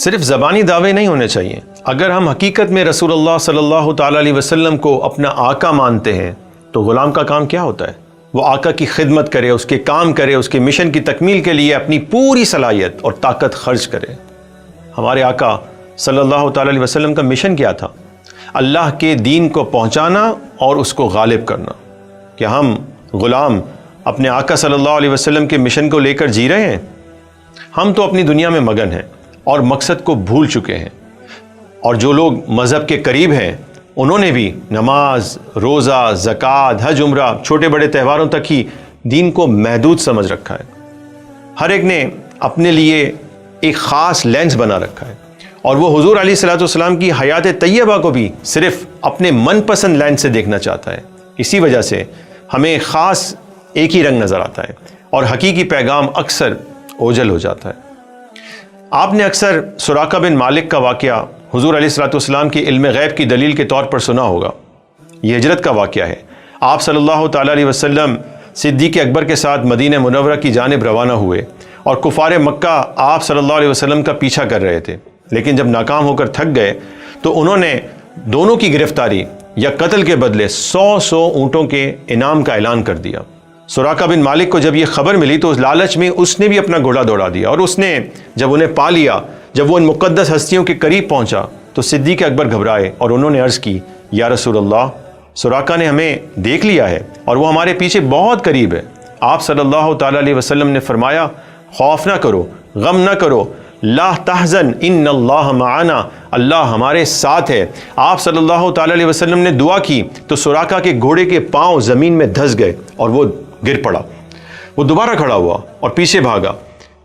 صرف زبانی دعوے نہیں ہونے چاہیے. اگر ہم حقیقت میں رسول اللہ صلی اللہ تعالیٰ علیہ وسلم کو اپنا آقا مانتے ہیں تو غلام کا کام کیا ہوتا ہے؟ وہ آقا کی خدمت کرے، اس کے کام کرے، اس کے مشن کی تکمیل کے لیے اپنی پوری صلاحیت اور طاقت خرچ کرے. ہمارے آقا صلی اللہ تعالیٰ علیہ وسلم کا مشن کیا تھا؟ اللہ کے دین کو پہنچانا اور اس کو غالب کرنا. کیا ہم غلام اپنے آقا صلی اللہ علیہ وسلم کے مشن کو لے کر جی رہے ہیں؟ ہم تو اپنی دنیا میں مگن ہیں اور مقصد کو بھول چکے ہیں. اور جو لوگ مذہب کے قریب ہیں انہوں نے بھی نماز، روزہ، زکوٰۃ، حج، عمرہ، چھوٹے بڑے تہواروں تک ہی دین کو محدود سمجھ رکھا ہے. ہر ایک نے اپنے لیے ایک خاص لینس بنا رکھا ہے اور وہ حضور علیہ الصلوۃ والسلام کی حیات طیبہ کو بھی صرف اپنے من پسند لینس سے دیکھنا چاہتا ہے. اسی وجہ سے ہمیں خاص ایک ہی رنگ نظر آتا ہے اور حقیقی پیغام اکثر اوجھل ہو جاتا ہے. آپ نے اکثر سراقہ بن مالک کا واقعہ حضور علیہ الصلوۃ والسلام کی علم غیب کی دلیل کے طور پر سنا ہوگا. یہ ہجرت کا واقعہ ہے. آپ صلی اللہ تعالیٰ علیہ وسلم صدیق اکبر کے ساتھ مدینہ منورہ کی جانب روانہ ہوئے اور کفار مکہ آپ صلی اللہ علیہ وسلم کا پیچھا کر رہے تھے. لیکن جب ناکام ہو کر تھک گئے تو انہوں نے دونوں کی گرفتاری یا قتل کے بدلے 100 اونٹوں کے انعام کا اعلان کر دیا. سراقہ بن مالک کو جب یہ خبر ملی تو اس لالچ میں اس نے بھی اپنا گھوڑا دوڑا دیا اور اس نے جب انہیں پا لیا، جب وہ ان مقدس ہستیوں کے قریب پہنچا تو صدیق اکبر گھبرائے اور انہوں نے عرض کی، یا رسول اللہ، سراقہ نے ہمیں دیکھ لیا ہے اور وہ ہمارے پیچھے بہت قریب ہے. آپ صلی اللہ تعالیٰ علیہ وسلم نے فرمایا، خوف نہ کرو، غم نہ کرو، لا تحزن ان اللہ معنا، اللہ ہمارے ساتھ ہے. آپ صلی اللہ تعالیٰ علیہ وسلم نے دعا کی تو سراقہ کے گھوڑے کے پاؤں زمین میں دھس گئے اور وہ گر پڑا. وہ دوبارہ کھڑا ہوا اور پیچھے بھاگا.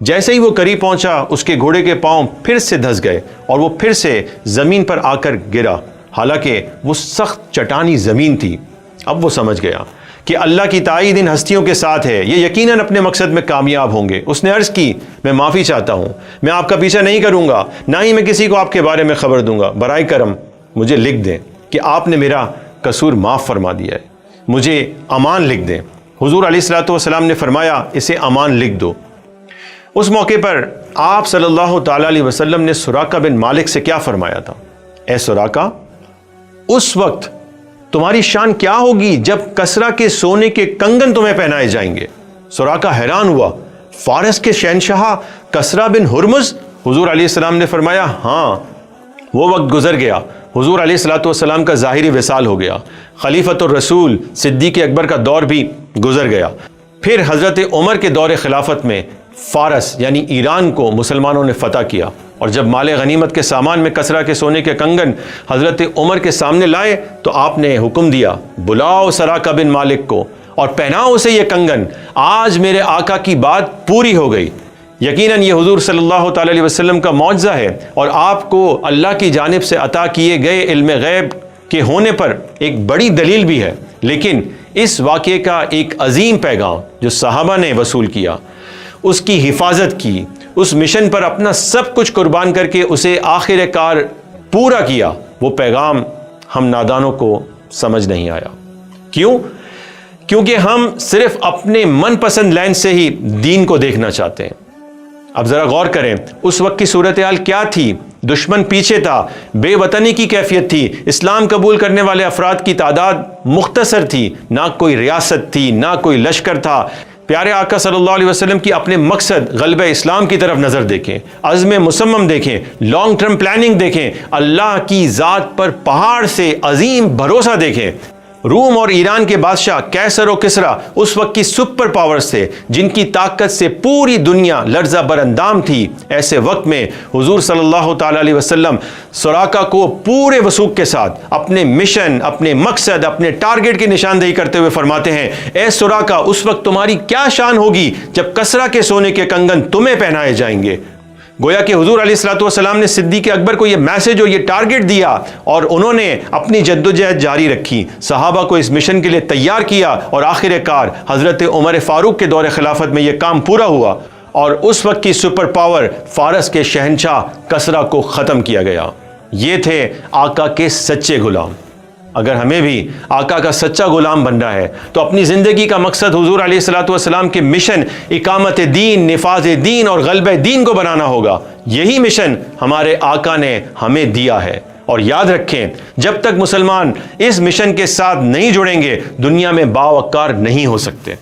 جیسے ہی وہ قریب پہنچا اس کے گھوڑے کے پاؤں پھر سے دھس گئے اور وہ پھر سے زمین پر آ کر گرا، حالانکہ وہ سخت چٹانی زمین تھی. اب وہ سمجھ گیا کہ اللہ کی تائید ان ہستیوں کے ساتھ ہے، یہ یقیناً اپنے مقصد میں کامیاب ہوں گے. اس نے عرض کی، میں معافی چاہتا ہوں، میں آپ کا پیچھا نہیں کروں گا، نہ ہی میں کسی کو آپ کے بارے میں خبر دوں گا. برائے کرم مجھے لکھ دیں کہ آپ نے میرا قصور معاف فرما دیا ہے، مجھے امان لکھ دیں. حضور علیہ الصلوۃ والسلام نے فرمایا، اسے امان لکھ دو. اس موقع پر آپ صلی اللہ تعالیٰ علیہ وسلم نے سراقہ بن مالک سے کیا فرمایا تھا؟ اے سراقہ، اس وقت تمہاری شان کیا ہوگی جب کسرا کے سونے کے کنگن تمہیں پہنائے جائیں گے. سراقہ حیران ہوا، فارس کے شہنشاہ کسرا بن ہرمز؟ حضور علیہ السلام نے فرمایا، ہاں، وہ وقت گزر گیا. حضور علیہ الصلوۃ والسلام کا ظاہری وصال ہو گیا. خلیفۃ الرسول صدیق اکبر کا دور بھی گزر گیا. پھر حضرت عمر کے دور خلافت میں فارس یعنی ایران کو مسلمانوں نے فتح کیا اور جب مال غنیمت کے سامان میں کسرا کے سونے کے کنگن حضرت عمر کے سامنے لائے تو آپ نے حکم دیا، بلاؤ سراقہ بن مالک کو اور پہناؤ اسے یہ کنگن. آج میرے آقا کی بات پوری ہو گئی. یقیناً یہ حضور صلی اللہ تعالیٰ علیہ وسلم کا معجزہ ہے اور آپ کو اللہ کی جانب سے عطا کیے گئے علم غیب کے ہونے پر ایک بڑی دلیل بھی ہے. لیکن اس واقعے کا ایک عظیم پیغام جو صحابہ نے وصول کیا، اس کی حفاظت کی، اس مشن پر اپنا سب کچھ قربان کر کے اسے آخر کار پورا کیا، وہ پیغام ہم نادانوں کو سمجھ نہیں آیا. کیوں؟ کیونکہ ہم صرف اپنے من پسند لینس سے ہی دین کو دیکھنا چاہتے ہیں. اب ذرا غور کریں، اس وقت کی صورتحال کیا تھی؟ دشمن پیچھے تھا، بے وطنی کی کیفیت تھی، اسلام قبول کرنے والے افراد کی تعداد مختصر تھی، نہ کوئی ریاست تھی، نہ کوئی لشکر تھا. پیارے آقا صلی اللہ علیہ وسلم کی اپنے مقصد غلبہ اسلام کی طرف نظر دیکھیں، عزم مصمم دیکھیں، لانگ ٹرم پلاننگ دیکھیں، اللہ کی ذات پر پہاڑ سے عظیم بھروسہ دیکھیں. روم اور ایران کے بادشاہ کیسر و کسرا اس وقت کی سپر پاورز تھے جن کی طاقت سے پوری دنیا لرزہ براندام تھی. ایسے وقت میں حضور صلی اللہ تعالیٰ علیہ وسلم سراقہ کو پورے وثوق کے ساتھ اپنے مشن، اپنے مقصد، اپنے ٹارگٹ کی نشاندہی کرتے ہوئے فرماتے ہیں، اے سراقہ، اس وقت تمہاری کیا شان ہوگی جب کسرا کے سونے کے کنگن تمہیں پہنائے جائیں گے. گویا کہ حضور علیہ الصلوۃ والسلام نے صدیق اکبر کو یہ میسج اور یہ ٹارگٹ دیا اور انہوں نے اپنی جدوجہد جاری رکھی، صحابہ کو اس مشن کے لیے تیار کیا اور آخر کار حضرت عمر فاروق کے دور خلافت میں یہ کام پورا ہوا اور اس وقت کی سپر پاور فارس کے شہنشاہ کسرا کو ختم کیا گیا. یہ تھے آقا کے سچے غلام. اگر ہمیں بھی آقا کا سچا غلام بننا ہے تو اپنی زندگی کا مقصد حضور علیہ الصلوۃ والسلام کے مشن اقامت دین، نفاذ دین اور غلبہ دین کو بنانا ہوگا۔ یہی مشن ہمارے آقا نے ہمیں دیا ہے، اور یاد رکھیں جب تک مسلمان اس مشن کے ساتھ نہیں جڑیں گے دنیا میں باوقار نہیں ہو سکتے۔